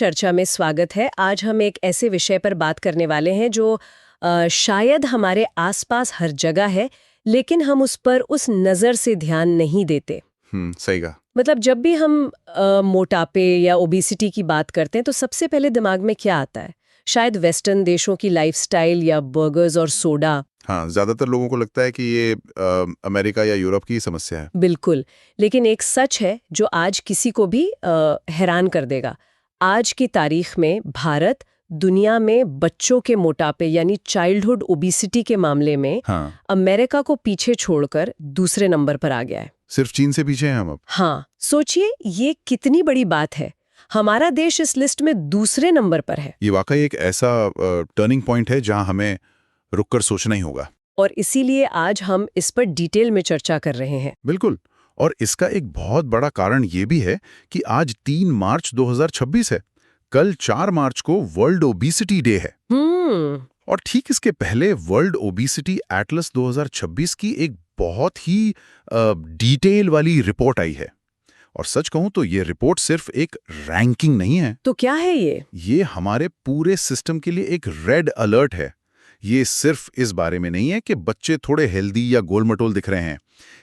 चर्चा में स्वागत है। आज हम एक ऐसे विषय पर बात करने वाले हैं जो शायद हमारे आसपास हर जगह है, लेकिन हम उस पर उस नज़र से ध्यान नहीं देते। सही कहा। मतलब जब भी हम मोटापे या ओबेसिटी की बात करते हैं तो सबसे पहले दिमाग में क्या आता है? शायद वेस्टर्न देशों की लाइफस्टाइल या बर्गर्स और सोडा। हाँ, ज्यादातर लोगों को लगता है कि ये अमेरिका या यूरोप की ही समस्या है। बिल्कुल, लेकिन एक सच है जो आज किसी को भी हैरान कर देगा। आज की तारीख में भारत दुनिया में बच्चों के मोटापे यानी चाइल्डहुड ओबेसिटी के मामले में हाँ, अमेरिका को पीछे छोड़कर दूसरे नंबर पर आ गया है। सिर्फ चीन से पीछे हैं हम अब। हाँ, सोचिए ये कितनी बड़ी बात है। हमारा देश इस लिस्ट में दूसरे नंबर पर है। ये वाकई एक ऐसा टर्निंग पॉइंट है जहां हमें रुककर सोचना ही होगा। और इसीलिए आज हम इस पर डिटेल में चर्चा कर रहे हैं। बिल्कुल। और इसका एक बहुत बड़ा कारण ये भी है कि आज 3 मार्च 2026 है। कल 4 मार्च को वर्ल्ड ओबेसिटी डे है। और ठीक इसके पहले वर्ल्ड ओबेसिटी एटलस 2026 की एक बहुत ही डिटेल वाली रिपोर्ट आई है। और सच कहूं तो ये रिपोर्ट सिर्फ एक रैंकिंग नहीं है। तो क्या है ये? ये हमारे पूरे सिस्टम के लिए एक रेड अलर्ट है। ये सिर्फ इस बारे में नहीं है कि बच्चे थोड़े हेल्दी या गोलमटोल दिख रहे हैं।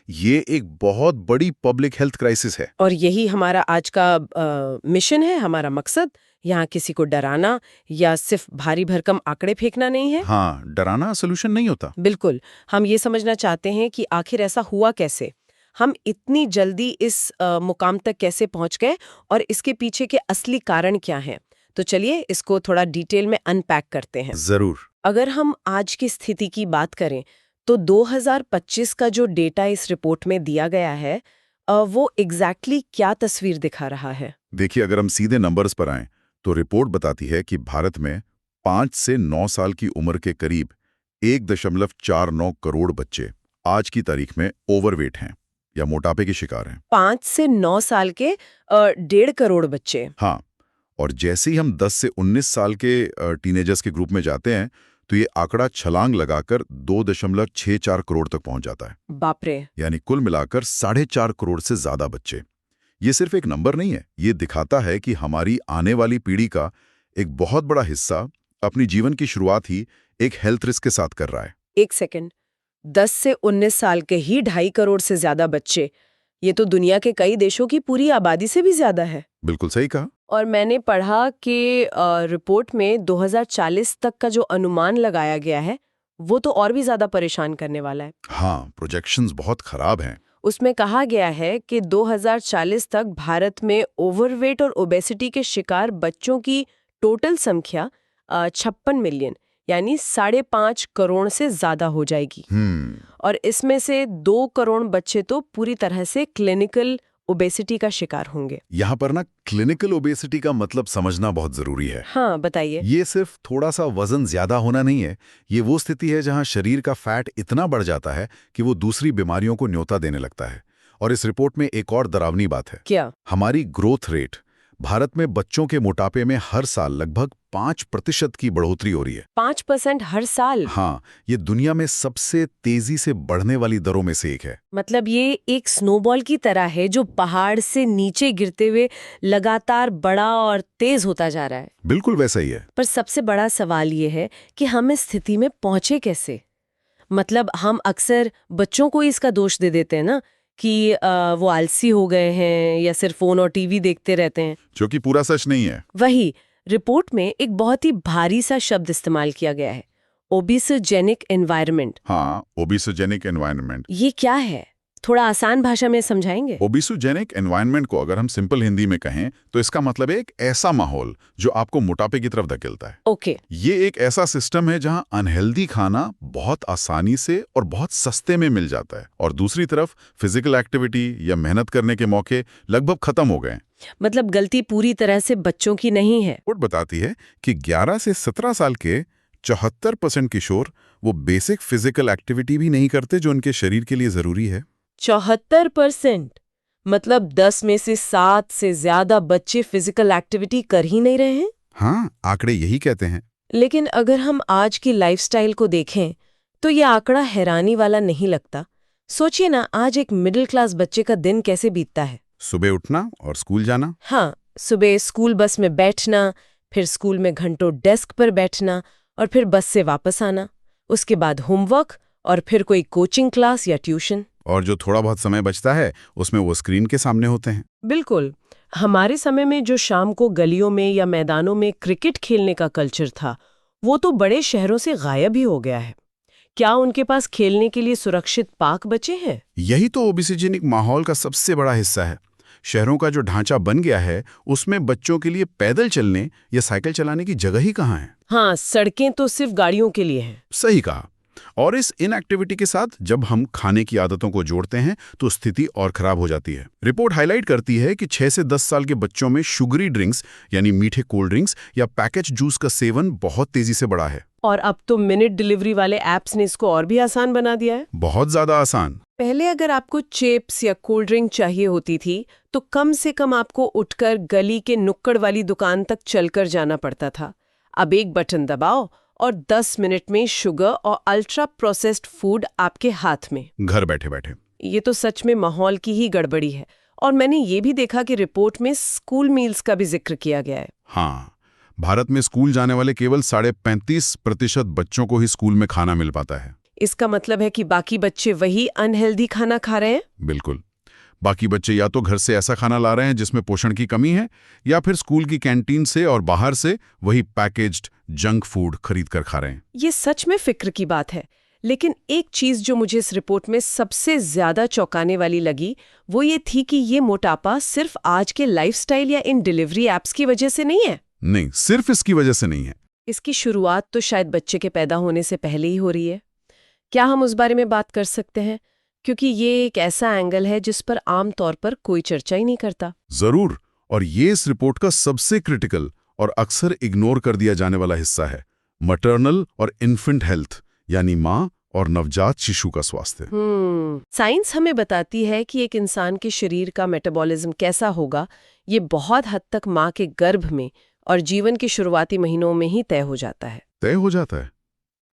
ये एक बहुत बड़ी पब्लिक हेल्थ क्राइसिस है। और यही हमारा आज का मिशन है, हमारा मकसद। यहाँ किसी को डराना या सिर्फ भारी भरकम आंकड़े फेंकना नहीं है। हाँ, डराना सलूशन नहीं होता। बिल्कुल, हम ये समझना चाहते हैं कि आखिर ऐसा हुआ कैसे, हम इतनी जल्दी इस मुकाम तक कैसे पहुंच गए और इसके पीछे के असली कारण क्या हैं। तो चलिए इसको थोड़ा डिटेल में अनपैक करते हैं। जरूर। अगर हम आज की स्थिति की बात करें तो 2025 का जो डेटा इस रिपोर्ट में दिया गया है वो एग्जैक्टली क्या तस्वीर दिखा रहा है? देखिए, अगर हम सीधे नंबर्स पर आएं तो रिपोर्ट बताती है कि भारत में 5 से 9 साल की उम्र के करीब 1.49 करोड़ बच्चे आज की तारीख में ओवरवेट हैं या मोटापे के शिकार हैं। 5 से 9 साल के 1.5 करोड़ बच्चे। हाँ, और जैसे ही हम 10 से 19 साल के टीनेजर्स के ग्रुप में जाते हैं तो ये आंकड़ा छलांग लगाकर 2.64 करोड़ तक पहुंच जाता है। बाप रे। यानी कुल मिलाकर 4.5 करोड़ से ज्यादा बच्चे। ये सिर्फ एक नंबर नहीं है, ये दिखाता है कि हमारी आने वाली पीढ़ी का एक बहुत बड़ा हिस्सा अपनी जीवन की शुरुआत ही एक हेल्थ रिस्क के साथ कर रहा है। एक सेकंड, 10 से 19 साल के ही 2.5 करोड़ से ज्यादा बच्चे, ये तो दुनिया के कई देशों की पूरी आबादी से भी ज्यादा है। बिल्कुल सही कहा। और मैंने पढ़ा कि रिपोर्ट में 2040 तक का जो अनुमान लगाया गया है वो तो और भी ज्यादा परेशान करने वाला है। हाँ, प्रोजेक्शंस बहुत खराब हैं। उसमें कहा गया है कि 2040 तक भारत में ओवरवेट और ओबेसिटी के शिकार बच्चों की टोटल संख्या 56 मिलियन यानी 5.5 करोड़ से ज्यादा हो जाएगी। और इसमें से 2 करोड़ बच्चे तो पूरी तरह से क्लिनिकल ओबेसिटी का शिकार होंगे। यहाँ पर ना क्लिनिकल ओबेसिटी का मतलब समझना बहुत जरूरी है। हाँ, बताइए। ये सिर्फ थोड़ा सा वजन ज्यादा होना नहीं है। ये वो स्थिति है जहाँ शरीर का फैट इतना बढ़ जाता है कि वो दूसरी बीमारियों को न्योता देने लगता है। और इस रिपोर्ट में एक और डरावनी बात है। क्या? हमारी ग्रोथ रेट, भारत में बच्चों के मोटापे में हर साल लगभग 5% की बढ़ोतरी हो रही है। 5% हर साल? हाँ, ये दुनिया में सबसे तेजी से बढ़ने वाली दरों में से एक है। मतलब ये एक स्नोबॉल की तरह है जो पहाड़ से नीचे गिरते हुए लगातार बड़ा और तेज होता जा रहा है। बिल्कुल वैसा ही है। पर सबसे बड़ा सवाल ये है कि हम इस स्थिति में पहुंचे कैसे। मतलब हम अक्सर बच्चों को इसका दोष दे देते हैं ना कि वो आलसी हो गए हैं या सिर्फ फोन और टीवी देखते रहते हैं, जो कि पूरा सच नहीं है। वही रिपोर्ट में एक बहुत ही भारी सा शब्द इस्तेमाल किया गया है, ओबेसोजेनिक एनवायरनमेंट। हाँ, ओबेसोजेनिक एनवायरनमेंट। ये क्या है, थोड़ा आसान भाषा में समझाएंगे? ओबेसोजेनिक एनवायरनमेंट को अगर हम सिंपल हिंदी में कहें तो इसका मतलब है एक ऐसा माहौल जो आपको मोटापे की तरफ धकेलता है। ओके। ये एक ऐसा सिस्टम है जहां अनहेल्दी खाना बहुत आसानी से और बहुत सस्ते में मिल जाता है और दूसरी तरफ फिजिकल एक्टिविटी या मेहनत करने के मौके लगभग खत्म हो गए। मतलब गलती पूरी तरह से बच्चों की नहीं है। रिपोर्ट बताती है कि 11 से 17 साल के 74% किशोर वो बेसिक फिजिकल एक्टिविटी भी नहीं करते जो उनके शरीर के लिए जरूरी है। 74%? मतलब 10 में से 7 से ज्यादा बच्चे फिजिकल एक्टिविटी कर ही नहीं रहे हैं। हाँ, आंकड़े यही कहते हैं। लेकिन अगर हम आज की लाइफस्टाइल को देखें तो ये आंकड़ा हैरानी वाला नहीं लगता। सोचिए ना, आज एक मिडिल क्लास बच्चे का दिन कैसे बीतता है। सुबह उठना और स्कूल जाना। हाँ, सुबह स्कूल बस में बैठना, फिर स्कूल में घंटों डेस्क पर बैठना और फिर बस से वापस आना, उसके बाद होमवर्क और फिर कोई कोचिंग क्लास या ट्यूशन। और जो थोड़ा बहुत समय बचता है उसमें वो स्क्रीन के सामने होते हैं। बिल्कुल। हमारे समय में जो शाम को गलियों में या मैदानों में क्रिकेट खेलने का कल्चर था, वो तो बड़े शहरों से गायब ही हो गया है। क्या उनके पास खेलने के लिए सुरक्षित पार्क बचे हैं? यही तो ओबेसिजेनिक माहौल का सबसे बड़ा हिस्सा है। शहरों का जो ढांचा बन गया है उसमें बच्चों के लिए पैदल चलने या साइकिल चलाने की जगह ही कहाँ है। हाँ, सड़कें तो सिर्फ गाड़ियों के लिए हैं। सही कहा। और इस इनएक्टिविटी के साथ जब हम खाने की आदतों को जोड़ते हैं तो स्थिति और खराब हो जाती है। रिपोर्ट हाईलाइट करती है कि 6 से 10 साल के बच्चों में शुगरी ड्रिंक्स यानी मीठे कोल्ड ड्रिंक्स या पैकेज जूस का सेवन बहुत तेजी से बढ़ा है। और अब तो मिनट डिलीवरी वाले ऐप्स ने इसको और भी आसान बना दिया है। बहुत ज्यादा आसान। पहले अगर आपको चिप्स या कोल्ड ड्रिंक चाहिए होती थी तो कम से कम आपको उठकर गली के नुक्कड़ वाली दुकान तक चलकर जाना पड़ता था। अब एक बटन दबाओ और 10 मिनट में शुगर और अल्ट्रा प्रोसेस्ड फूड आपके हाथ में, घर बैठे बैठे। ये तो सच में माहौल की ही गड़बड़ी है। और मैंने ये भी देखा कि रिपोर्ट में स्कूल मील्स का भी जिक्र किया गया है। हाँ, भारत में स्कूल जाने वाले केवल 35.5% बच्चों को ही स्कूल में खाना मिल पाता है। इसका मतलब है कि बाकी बच्चे वही अनहेल्दी खाना खा रहे हैं? बिल्कुल। बाकी बच्चे या तो घर से ऐसा खाना ला रहे हैं जिसमें पोषण की कमी है, या फिर स्कूल की कैंटीन से और बाहर से वही पैकेज्ड जंक फूड खरीद कर खा रहे हैं। ये सच में फिक्र की बात है। लेकिन एक चीज जो मुझे इस रिपोर्ट में सबसे ज्यादा चौंकाने वाली लगी वो ये थी कि ये मोटापा सिर्फ आज के लाइफस्टाइल या इन डिलीवरी एप्स की वजह से नहीं है। नहीं, सिर्फ इसकी वजह से नहीं है। इसकी शुरुआत तो शायद बच्चे के पैदा होने से पहले ही हो रही है। क्या हम उस बारे में बात कर सकते हैं? क्योंकि ये एक ऐसा एंगल है जिस पर आम तौर पर कोई चर्चा ही नहीं करता। जरूर। और ये इस रिपोर्ट का सबसे क्रिटिकल और अक्सर इग्नोर कर दिया जाने वाला हिस्सा है, मैटरनल और इन्फेंट हेल्थ, यानी माँ और नवजात शिशु का स्वास्थ्य। साइंस हमें बताती है कि एक इंसान के शरीर का मेटाबॉलिज्म कैसा होगा ये बहुत हद तक माँ के गर्भ में और जीवन के शुरुआती महीनों में ही तय हो जाता है। तय हो जाता है?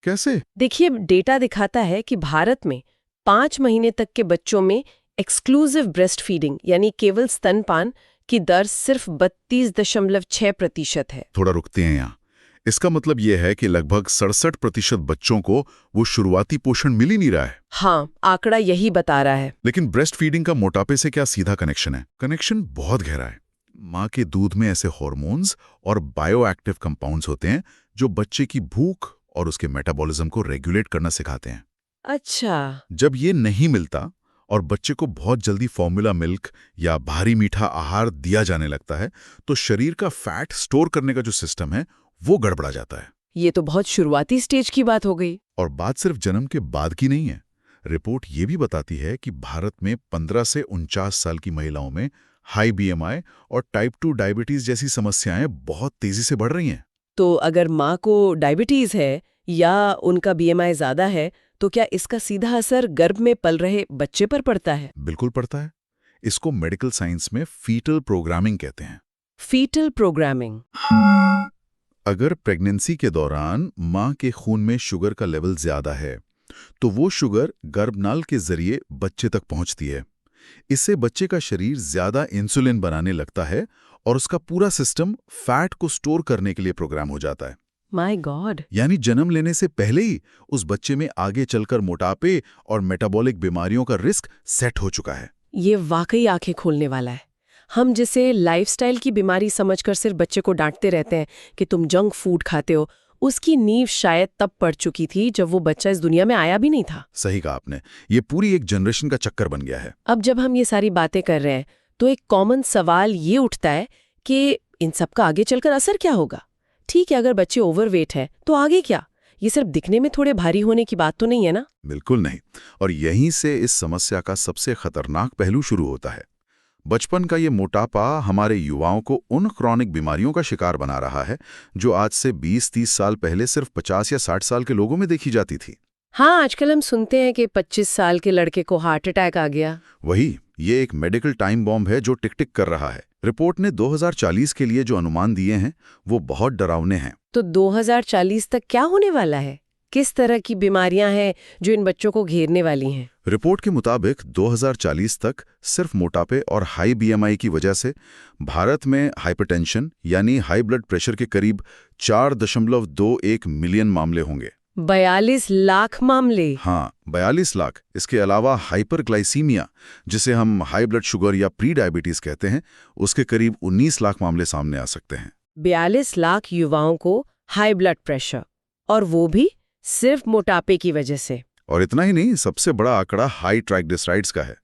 कैसे? देखिए, डेटा दिखाता है कि भारत में 5 महीने तक के बच्चों में एक्सक्लूसिव ब्रेस्ट फीडिंग यानी केवल स्तनपान की दर सिर्फ 32.6% है। थोड़ा रुकते हैं यहाँ। इसका मतलब यह है कि लगभग 67% बच्चों को वो शुरुआती पोषण मिल ही नहीं रहा है। हाँ, आंकड़ा यही बता रहा है। लेकिन ब्रेस्ट फीडिंग का मोटापे से क्या सीधा कनेक्शन है? कनेक्शन बहुत गहरा है। माँ के दूध में ऐसे हार्मोन्स और बायोएक्टिव कंपाउंड्स होते हैं जो बच्चे की भूख और उसके मेटाबॉलिज्म को रेगुलेट करना सिखाते हैं। अच्छा। जब ये नहीं मिलता और बच्चे को बहुत जल्दी फॉर्मूला मिल्क या भारी मीठा आहार दिया जाने लगता है तो शरीर का फैट स्टोर करने का जो सिस्टम है वो गड़बड़ा जाता है। ये तो बहुत शुरुआती स्टेज की बात हो गई। और बात सिर्फ जन्म के बाद की नहीं है। रिपोर्ट ये भी बताती है कि भारत में 15 से 49 साल की महिलाओं में हाई बीएमआई और टाइप 2 डायबिटीज जैसी समस्याएं बहुत तेजी से बढ़ रही हैं। तो अगर माँ को डायबिटीज है या उनका बीएमआई ज्यादा है तो क्या इसका सीधा असर गर्भ में पल रहे बच्चे पर पड़ता है? बिल्कुल पड़ता है। इसको मेडिकल साइंस में फीटल प्रोग्रामिंग कहते हैं। Fetal programming. अगर प्रेगनेंसी के दौरान मां के खून में शुगर का लेवल ज्यादा है तो वो शुगर गर्भनाल के जरिए बच्चे तक पहुंचती है। इससे बच्चे का शरीर ज्यादा इंसुलिन बनाने लगता है और उसका पूरा सिस्टम फैट को स्टोर करने के लिए प्रोग्राम हो जाता है। My God. यानी जन्म लेने से पहले ही उस बच्चे में आगे चलकर मोटापे और मेटाबॉलिक बीमारियों का रिस्क सेट हो चुका है। ये वाकई आंखें खोलने वाला है। हम जिसे लाइफस्टाइल की बीमारी समझकर सिर्फ बच्चे को डांटते रहते हैं कि तुम जंक फूड खाते हो, उसकी नींव शायद तब पड़ चुकी थी जब वो बच्चा इस दुनिया में आया भी नहीं था। सही कहा आपने। ये पूरी एक जनरेशन का चक्कर बन गया है। अब जब हम ये सारी बातें कर रहे हैं तो एक कॉमन सवाल ये उठता है कि इन सब का आगे चलकर असर क्या होगा? ठीक है, अगर बच्चे ओवरवेट है तो आगे क्या? ये सिर्फ दिखने में थोड़े भारी होने की बात तो नहीं है ना? बिल्कुल नहीं। और यहीं से इस समस्या का सबसे खतरनाक पहलू शुरू होता है। बचपन का ये मोटापा हमारे युवाओं को उन क्रॉनिक बीमारियों का शिकार बना रहा है जो आज से 20-30 साल पहले सिर्फ 50 या 60 साल के लोगों में देखी जाती थी। हाँ, आजकल हम सुनते हैं कि 25 साल के लड़के को हार्ट अटैक आ गया। वही, ये एक मेडिकल टाइम बॉम्ब है जो टिक टिक कर रहा है। रिपोर्ट ने 2040 के लिए जो अनुमान दिए हैं वो बहुत डरावने हैं। तो 2040 तक क्या होने वाला है? किस तरह की बीमारियां हैं जो इन बच्चों को घेरने वाली हैं? रिपोर्ट के मुताबिक 2040 तक सिर्फ मोटापे और हाई बीएमआई की वजह से भारत में हाइपरटेंशन यानी हाई ब्लड प्रेशर के करीब 4.21 मिलियन मामले होंगे। 42 लाख मामले? हाँ, 42 लाख। इसके अलावा हाइपरग्लाइसीमिया, जिसे हम हाई ब्लड शुगर या प्री डायबिटीज कहते हैं, उसके करीब 19 लाख मामले सामने आ सकते हैं। 42 लाख युवाओं को हाई ब्लड प्रेशर, और वो भी सिर्फ मोटापे की वजह से। और इतना ही नहीं, सबसे बड़ा आंकड़ा हाई ट्राइग्लिसराइड्स का है।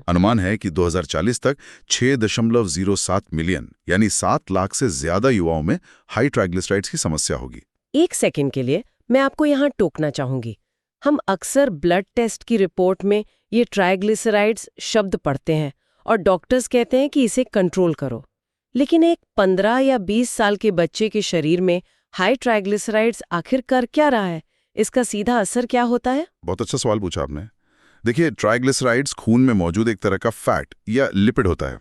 अनुमान है कि 2040 तक 6.07 मिलियन यानी 7 लाख से ज्यादा युवाओं में हाई ट्राइग्लिसराइड्स की समस्या होगी। एक सेकंड के लिए मैं आपको यहाँ टोकना चाहूंगी। हम अक्सर ब्लड टेस्ट की रिपोर्ट में ये ट्राइग्लिसराइड्स शब्द पढ़ते हैं और डॉक्टर्स कहते हैं कि इसे कंट्रोल करो, लेकिन एक 15 या 20 साल के बच्चे के शरीर में हाई ट्राइग्लिसराइड्स आखिर कर क्या रहा है? इसका सीधा असर क्या होता है? बहुत अच्छा सवाल पूछा आपने। देखिए, ट्राइग्लिसराइड्स खून में मौजूद एक तरह का फैट या लिपिड होता है।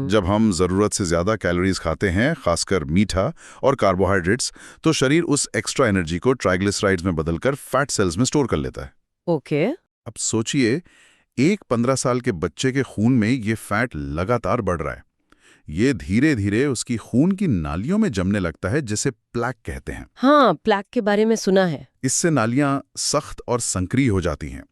जब हम जरूरत से ज्यादा कैलोरीज खाते हैं, खासकर मीठा और कार्बोहाइड्रेट्स, तो शरीर उस एक्स्ट्रा एनर्जी को ट्राइग्लिसराइड्स में बदलकर फैट सेल्स में स्टोर कर लेता है। ओके। अब सोचिए, एक 15 साल के बच्चे के खून में ये फैट लगातार बढ़ रहा है। ये धीरे धीरे उसकी खून की नालियों में जमने लगता है, जिसे प्लैक कहते हैं। हाँ, प्लैक के बारे में सुना है। इससे नालियां सख्त और संक्रिय हो जाती हैं।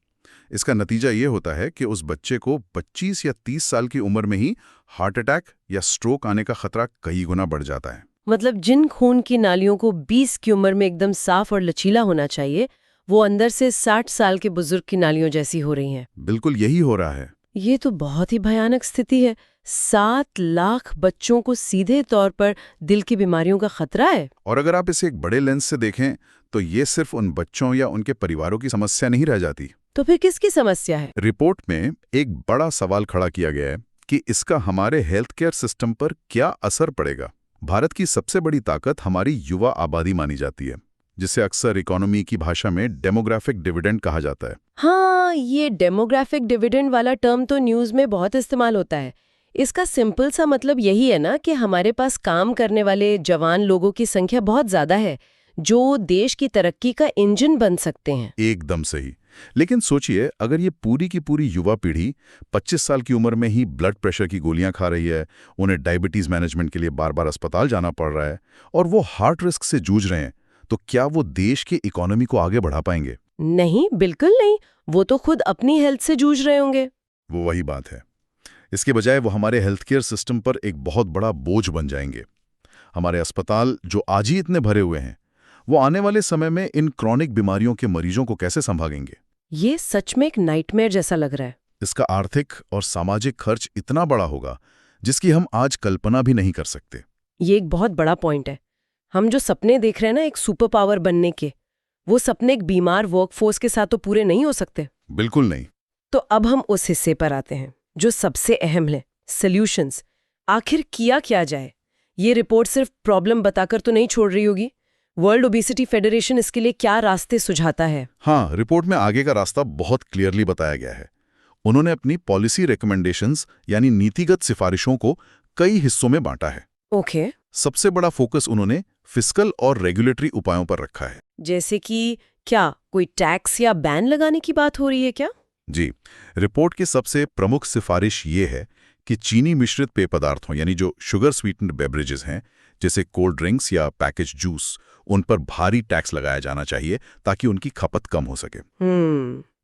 इसका नतीजा ये होता है कि उस बच्चे को 25 या 30 साल की उम्र में ही हार्ट अटैक या स्ट्रोक आने का खतरा कई गुना बढ़ जाता है। मतलब जिन खून की नालियों को 20 की उम्र में एकदम साफ और लचीला होना चाहिए, वो अंदर से 60 साल के बुजुर्ग की नालियों जैसी हो रही हैं। बिल्कुल यही हो रहा है। ये तो बहुत ही भयानक स्थिति है। 7 लाख बच्चों को सीधे तौर पर दिल की बीमारियों का खतरा है। और अगर आप इसे एक बड़े लेंस से देखें, तो ये सिर्फ उन बच्चों या उनके परिवारों की समस्या नहीं रह जाती। तो फिर किसकी समस्या है? रिपोर्ट में एक बड़ा सवाल खड़ा किया गया है कि इसका हमारे हेल्थ केयर सिस्टम पर क्या असर पड़ेगा। भारत की सबसे बड़ी ताकत हमारी युवा आबादी मानी जाती है, जिसे अक्सर इकोनॉमी की भाषा में डेमोग्राफिक डिविडेंड कहा जाता है। हाँ, ये डेमोग्राफिक डिविडेंड वाला टर्म तो न्यूज में बहुत इस्तेमाल होता है। इसका सिंपल सा मतलब यही है ना कि हमारे पास काम करने वाले जवान लोगों की संख्या बहुत ज्यादा है, जो देश की तरक्की का इंजन बन सकते हैं। एकदम सही। लेकिन सोचिए, अगर ये पूरी की पूरी युवा पीढ़ी 25 साल की उम्र में ही ब्लड प्रेशर की गोलियां खा रही है, उन्हें डायबिटीज मैनेजमेंट के लिए बार बार अस्पताल जाना पड़ रहा है, और वो हार्ट रिस्क से जूझ रहे हैं, तो क्या वो देश की इकोनॉमी को आगे बढ़ा पाएंगे? नहीं, बिल्कुल नहीं। वो तो खुद अपनी हेल्थ से जूझ रहे होंगे। वो वही बात है। इसके बजाय वो हमारे हेल्थ केयर सिस्टम पर एक बहुत बड़ा बोझ बन जाएंगे। हमारे अस्पताल जो आज ही इतने भरे हुए हैं, वो आने वाले समय में इन क्रॉनिक बीमारियों के मरीजों को कैसे संभालेंगे? ये सच में एक नाइटमेयर जैसा लग रहा है। इसका आर्थिक और सामाजिक खर्च इतना बड़ा होगा जिसकी हम आज कल्पना भी नहीं कर सकते। ये एक बहुत बड़ा पॉइंट है। हम जो सपने देख रहे हैं ना एक सुपर पावर बनने के, वो सपने एक बीमार वर्कफोर्स के साथ तो पूरे नहीं हो सकते। बिल्कुल नहीं। तो अब हम उस हिस्से पर आते हैं जो सबसे अहम है, सॉल्यूशंस। आखिर किया क्या जाए? ये रिपोर्ट सिर्फ प्रॉब्लम बताकर तो नहीं छोड़ रही होगी। वर्ल्ड ओबेसिटी फेडरेशन इसके लिए क्या रास्ते सुझाता है? हाँ, रिपोर्ट में आगे का रास्ता बहुत क्लियरली बताया गया है। उन्होंने अपनी पॉलिसी रिकमेंडेशंस यानी नीतिगत सिफारिशों को कई हिस्सों में बांटा है। ओके। सबसे बड़ा फोकस उन्होंने फिस्कल और रेगुलेटरी उपायों पर रखा है। जैसे कि क्या कोई टैक्स या बैन लगाने की बात हो रही है क्या? जी, रिपोर्ट की सबसे प्रमुख सिफारिश ये है कि चीनी मिश्रित पेय पदार्थों यानी जो शुगर स्वीटन्ड बेवरेजेस हैं, जैसे कोल्ड ड्रिंक्स या पैकेज जूस, उन पर भारी टैक्स लगाया जाना चाहिए ताकि उनकी खपत कम हो सके।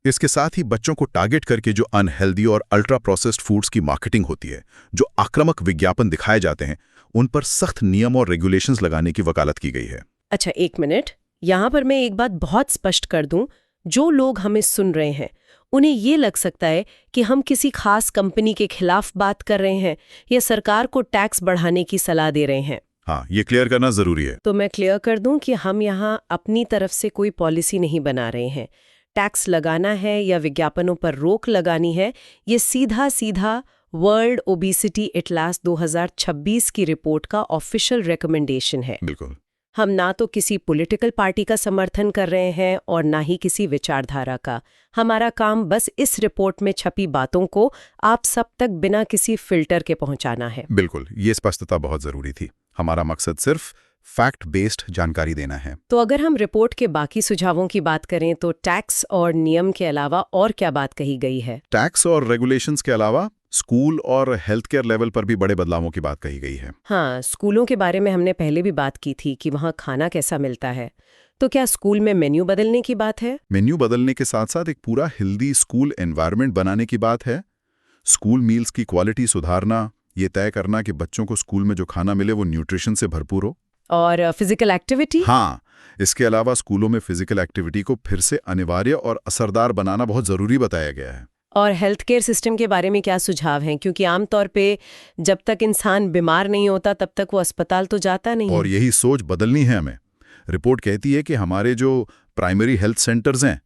इसके साथ ही बच्चों को टारगेट करके जो अनहेल्दी और अल्ट्रा प्रोसेस्ड फूड्स की मार्केटिंग होती है, जो आक्रामक विज्ञापन दिखाए जाते हैं, उन पर सख्त नियम और रेगुलेशंस लगाने की वकालत की गई है। अच्छा, एक मिनट, यहाँ पर मैं एक बात बहुत स्पष्ट कर दूं। जो लोग हमें सुन रहे हैं, उन्हें ये लग सकता है कि हम किसी खास कंपनी के खिलाफ बात कर रहे हैं या सरकार को टैक्स बढ़ाने की सलाह दे रहे हैं। हाँ, ये क्लियर करना जरूरी है। तो मैं क्लियर कर दूं कि हम यहाँ अपनी तरफ से कोई पॉलिसी नहीं बना रहे हैं। टैक्स लगाना है या विज्ञापनों पर रोक लगानी है, ये सीधा सीधा वर्ल्ड ओबेसिटी एटलास 2026 की रिपोर्ट का ऑफिशियल रिकमेंडेशन है। बिल्कुल। हम ना तो किसी पॉलिटिकल पार्टी का समर्थन कर रहे हैं और ना ही किसी विचारधारा का। हमारा काम बस इस रिपोर्ट में छपी बातों को आप सब तक बिना किसी फिल्टर के पहुंचाना है। बिल्कुल, ये स्पष्टता बहुत जरूरी थी। हमारा मकसद सिर्फ फैक्ट बेस्ड जानकारी देना है। तो अगर हम रिपोर्ट के बाकी सुझावों की बात करें तो टैक्स और नियम के अलावा और क्या बात कही गई है? टैक्स और रेगुलेशंस के अलावा स्कूल और हेल्थ केयर लेवल पर भी बड़े बदलावों की बात कही गई है। हाँ, स्कूलों के बारे में हमने पहले भी बात की थी कि वहाँ खाना कैसा मिलता है। तो क्या स्कूल में मेन्यू बदलने की बात है? मेन्यू बदलने के साथ साथ एक पूरा हेल्दी स्कूल एनवायरनमेंट बनाने की बात है। स्कूल मील्स की क्वालिटी सुधारना, ये तय करना कि बच्चों को स्कूल में जो खाना मिले वो न्यूट्रिशन से भरपूर हो। और फिजिकल एक्टिविटी? हाँ, इसके अलावा स्कूलों में फिजिकल एक्टिविटी को फिर से अनिवार्य और असरदार बनाना बहुत जरूरी बताया गया है। और हेल्थ केयर सिस्टम के बारे में क्या सुझाव हैं? क्योंकि आमतौर पे जब तक इंसान बीमार नहीं होता तब तक वो अस्पताल तो जाता नहीं और है। यही सोच बदलनी है हमें। रिपोर्ट कहती है कि हमारे जो प्राइमरी हेल्थ सेंटर्स हैं,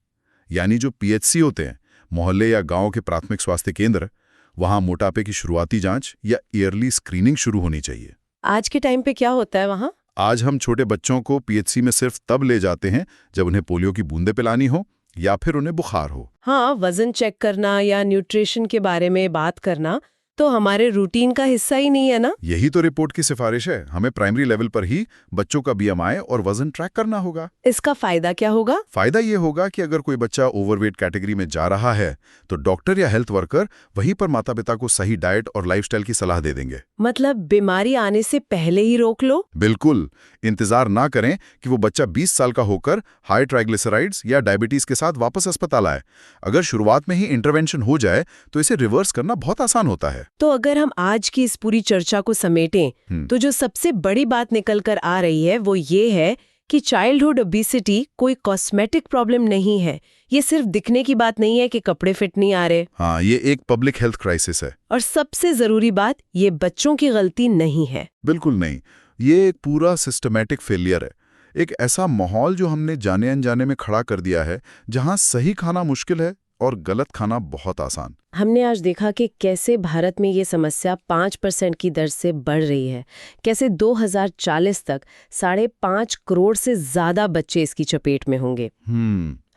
यानी जो पीएचसी होते हैं, मोहल्ले या गांव के प्राथमिक स्वास्थ्य केंद्र, वहां मोटापे की शुरुआती जांच या ईयरली स्क्रीनिंग शुरू होनी चाहिए। आज के टाइम पे क्या होता है वहाँ? आज हम छोटे बच्चों को पीएचसी में सिर्फ तब ले जाते हैं जब उन्हें पोलियो की बूंदें पिलानी हो या फिर उन्हें बुखार हो। हाँ, वजन चेक करना या न्यूट्रिशन के बारे में बात करना तो हमारे रूटीन का हिस्सा ही नहीं है ना? यही तो रिपोर्ट की सिफारिश है। हमें प्राइमरी लेवल पर ही बच्चों का बीएमआई और वजन ट्रैक करना होगा। इसका फायदा क्या होगा? फायदा ये होगा कि अगर कोई बच्चा ओवरवेट कैटेगरी में जा रहा है तो डॉक्टर या हेल्थ वर्कर वहीं पर माता पिता को सही डाइट और लाइफस्टाइल की सलाह दे देंगे। मतलब बीमारी आने से पहले ही रोक लो? बिल्कुल, इंतजार ना करें कि वो बच्चा 20 साल का होकर हाई ट्राइग्लिसराइड्स या डायबिटीज के साथ वापस अस्पताल आए। अगर शुरुआत में ही इंटरवेंशन हो जाए तो इसे रिवर्स करना बहुत आसान होता है। तो अगर हम आज की इस पूरी चर्चा को समेटें तो जो सबसे बड़ी बात निकल कर आ रही है वो ये है कि चाइल्डहुड ओबेसिटी कोई कॉस्मेटिक प्रॉब्लम नहीं है। ये सिर्फ दिखने की बात नहीं है कि कपड़े फिट नहीं आ रहे। हाँ, ये एक पब्लिक हेल्थ क्राइसिस है। और सबसे जरूरी बात, ये बच्चों की गलती नहीं है। बिल्कुल नहीं, ये एक पूरा सिस्टमैटिक फेलियर है। एक ऐसा माहौल जो हमने जाने अनजाने में खड़ा कर दिया है, जहां सही खाना मुश्किल है और गलत खाना बहुत आसान। हमने आज देखा कि कैसे भारत में ये समस्या 5% की दर से बढ़ रही है, कैसे 2040 तक 5.5 करोड़ से ज्यादा बच्चे इसकी चपेट में होंगे।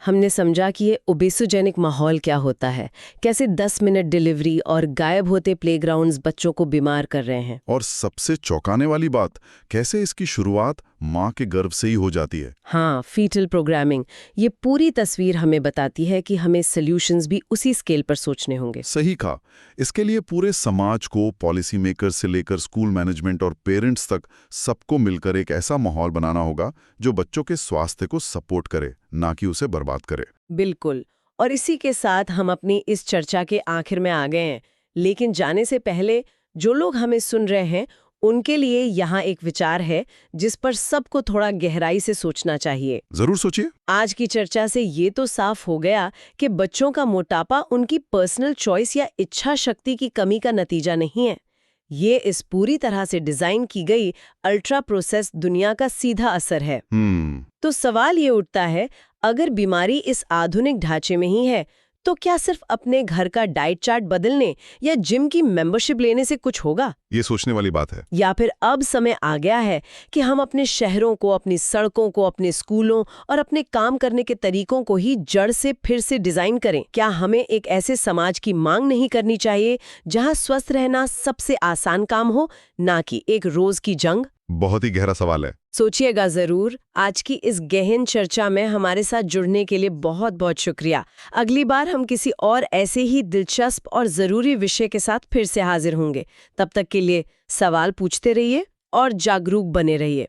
हमने समझा कि ये ओबेसोजेनिक माहौल क्या होता है, कैसे 10 मिनट डिलीवरी और गायब होते प्लेग्राउंड्स बच्चों को बीमार कर रहे हैं। और सबसे चौंकाने वाली बात, कैसे इसकी शुरुआत माँ के गर्भ से ही हो जाती है। हाँ, फीटल प्रोग्रामिंग। ये पूरी तस्वीर हमें बताती है कि हमें सॉल्यूशंस भी उसी स्केल पर सोचने होंगे। सही कहा। इसके लिए पूरे समाज को, पॉलिसी मेकर से लेकर स्कूल मैनेजमेंट और पेरेंट्स तक, सबको मिलकर एक ऐसा माहौल बनाना होगा जो बच्चों के स्वास्थ्य को सपोर्ट करे, ना कि उसे बर्बाद करे। बिल्कुल। और इसी के साथ हम अपनी इस चर्चा के आखिर में आ गए हैं। लेकिन जाने से पहले जो लोग हमें सुन रहे हैं उनके लिए यहाँ एक विचार है जिस पर सबको थोड़ा गहराई से सोचना चाहिए। जरूर सोचिए। आज की चर्चा से ये तो साफ हो गया कि बच्चों का मोटापा उनकी पर्सनल चॉइस या इच्छा शक्ति की कमी का नतीजा नहीं है। ये इस पूरी तरह से डिजाइन की गई अल्ट्रा प्रोसेस दुनिया का सीधा असर है। तो सवाल ये उठता है, अगर बीमारी इस आधुनिक ढांचे में ही है तो क्या सिर्फ अपने घर का डाइट चार्ट बदलने या जिम की मेंबरशिप लेने से कुछ होगा? ये सोचने वाली बात है। या फिर अब समय आ गया है कि हम अपने शहरों को, अपनी सड़कों को, अपने स्कूलों और अपने काम करने के तरीकों को ही जड़ से फिर से डिजाइन करें? क्या हमें एक ऐसे समाज की मांग नहीं करनी चाहिए जहां स्वस्थ रहना सबसे आसान काम हो, ना कि एक रोज की जंग? बहुत ही गहरा सवाल है। सोचिएगा जरूर। आज की इस गहन चर्चा में हमारे साथ जुड़ने के लिए बहुत बहुत शुक्रिया। अगली बार हम किसी और ऐसे ही दिलचस्प और जरूरी विषय के साथ फिर से हाजिर होंगे। तब तक के लिए सवाल पूछते रहिए और जागरूक बने रहिए।